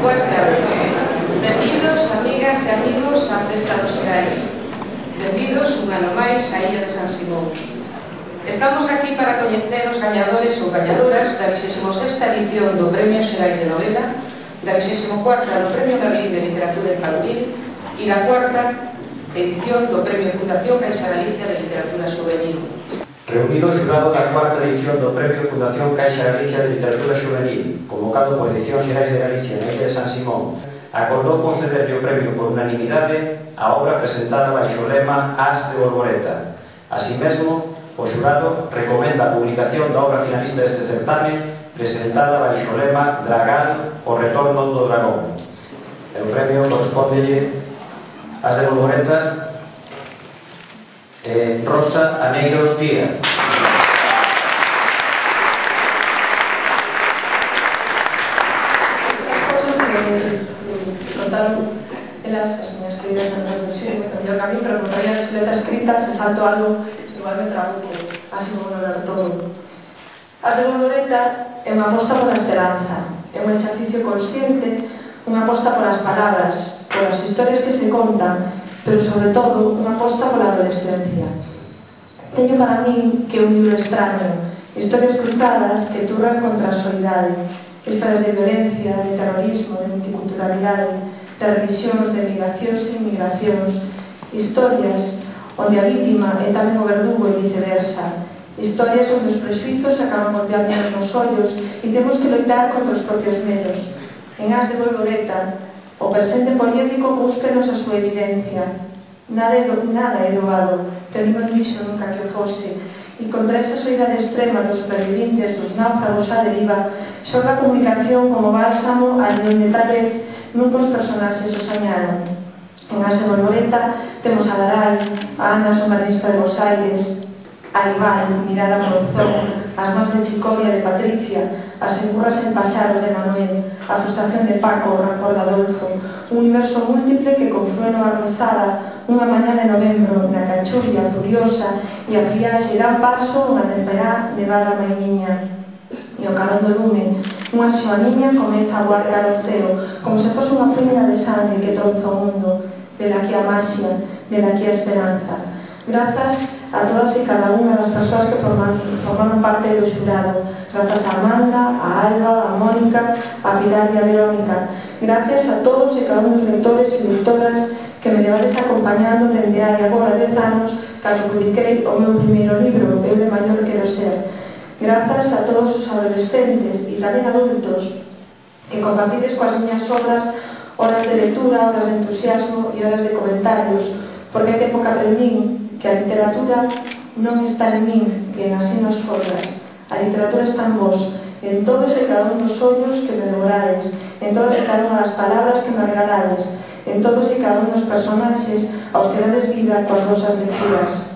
Boas tardes. Benvidos, amigas e amigos á Festa dos Xerais. Benvidos un ano máis á Illa de San Simón. Estamos aquí para coñecer os gañadores ou gañadoras da 26ª edición do Premio Xerais de Novela, da 24ª do Premio Merlín de Literatura Infantil e da 4ª edición do Premio Fundación Caixa Galicia de Literatura Juvenil. Reunido o xurado da 4ª edición do Premio Fundación Caixa Galicia de Literatura Juvenil, convocado por Edicións Xerais de Galicia na Illa de San Simón, acordou concederlle o premio por unanimidade á obra presentada baixo o lema As de Bolboreta. Así mesmo, o xurado recomenda a publicación da obra finalista deste certame presentada baixo o lema Dragán, o retorno do dragón. O premio correspondelle As de Bolboreta Rosa Aneiros Díaz. As cosas que contaron elas, as miñas queridas nas versións, yo camino, pero como traía as letras escritas, se salto algo, igual me trago, así como non era todo. As de Bolboreta é unha aposta pola esperanza, é un exercicio consciente, unha aposta polas palabras, polas historias que se contan, pero sobre todo unha aposta pola adolescencia. Teño para min que é un libro extraño, historias cruzadas que turran contra a soidade, historias de violencia, de terrorismo, de multiculturalidade, de religións, de migracións e inmigracións, historias onde a vítima é tamén o verdugo e viceversa, historias onde os prexuizos acaban golpeando nos ollos e temos que loitar contra os propios medos. En As de Bolboreta, o presente poliédrico cúspenos a súa evidencia. Nada é doado, pero non dixo nunca que o fose. E contra esa soidade extrema dos supervivientes, dos náufragos á deriva, xorga a comunicación como bálsamo a onde tal vez nunca os personaxes o soñaron. En As de Bolboreta temos a Darai, a Ana submarinista de Bos Aires, a Iván, mirada Monzón, as mans de Chicoria de Patricia, as engurras en Paxaros de Manuel, a frustración de Paco, o rancor de Adolfo, un universo múltiple que conflúe no Arrozada unha mañá de novembro na Cachulla furiosa e a friaxe dá paso unha temperá nevada mainiña. E o calor do lume, unha xoaniña comeza a guardar o ceo, como se fose unha peña de sangue que tronza o mundo. Velaquí a maxia, velaquí a esperanza. Grazas a todas e cada unha das persoas que formaron parte do xurado. Grazas a Amanda, a Alba, a Mónica, a Pilar e a Verónica. Gracias a todos e cada un dos lectores e lectoras que me levades acompañando dende hai agora 10 anos cando publiquei o meu primeiro libro, Eu de maior quero ser. Grazas a todos os adolescentes e tamén adultos que compartides coas miñas obras horas de lectura, horas de entusiasmo e horas de comentarios, porque hai tempo que aprendín que a literatura non está en min, que nasí nas follas. A literatura está en vos, en todos e cada un dos ollos que me logrades, en todas e cada unha das palabras que me regalades, en todos e cada un dos personaxes aos que dades vida coas vosas lecturas.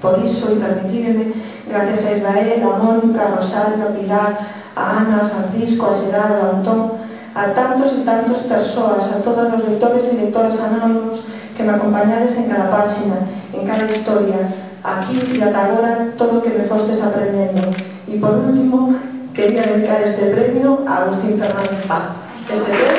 Por iso, e permitídeme, gracias a Israel, a Mónica, a Rosario, a Pilar, a Ana, a Francisco, a Gerardo, a Antón, a tantos e tantos persoas, a todos os lectores e lectoras anónimos que me acompañades en cada páxina, en cada historia, aquí e ata agora todo o que me fostes aprendendo. E por último, quería dedicar este premio a Agustín Fernández Paz. Este premio